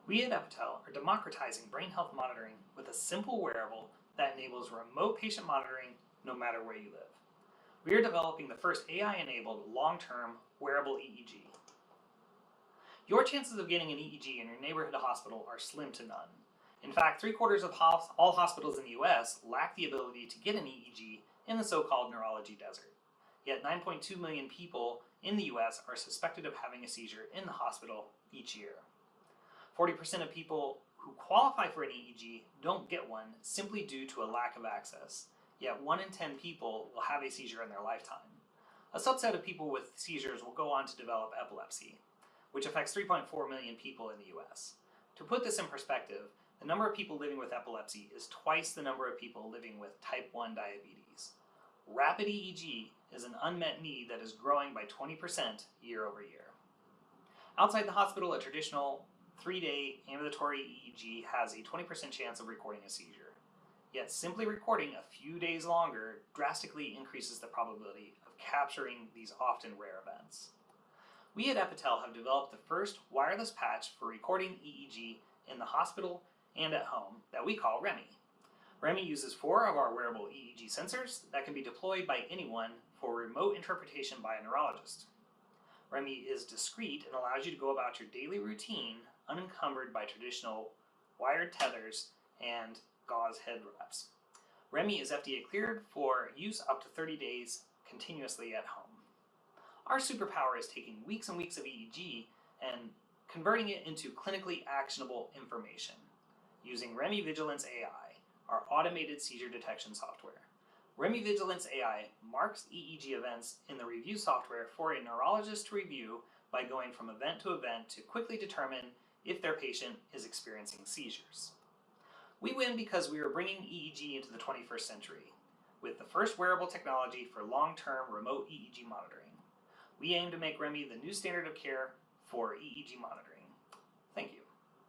We at Epitel are democratizing brain health monitoring with a simple wearable that enables remote patient monitoring no matter where you live. We are developing the first AI-enabled long-term wearable EEG. Your chances of getting an EEG in your neighborhood hospital are slim to none. In fact, 3/4 of all hospitals in the US lack the ability to get an EEG in the so-called neurology desert. Yet 9.2 million people in the US are suspected of having a seizure in the hospital each year. 40% of people who qualify for an EEG don't get one simply due to a lack of access, yet 1 in 10 people will have a seizure in their lifetime. A subset of people with seizures will go on to develop epilepsy, which affects 3.4 million people in the US. To put this in perspective, the number of people living with epilepsy is twice the number of people living with type 1 diabetes. Rapid EEG is an unmet need that is growing by 20% year over year. Outside the hospital, a traditional 3-day ambulatory EEG has a 20% chance of recording a seizure. Yet simply recording a few days longer drastically increases the probability of capturing these often rare events. We at Epitel have developed the first wireless patch for recording EEG in the hospital and at home that we call REMI. REMI uses 4 of our wearable EEG sensors that can be deployed by anyone for remote interpretation by a neurologist. REMI is discreet and allows you to go about your daily routine unencumbered by traditional wired tethers and gauze head wraps. REMI is FDA cleared for use up to 30 days continuously at home. Our superpower is taking weeks and weeks of EEG and converting it into clinically actionable information using REMI Vigilance AI, our automated seizure detection software. REMI Vigilance AI marks EEG events in the review software for a neurologist to review by going from event to quickly determine if their patient is experiencing seizures. We win because we are bringing EEG into the 21st century with the first wearable technology for long-term remote EEG monitoring. We aim to make REMI the new standard of care for EEG monitoring. Thank you.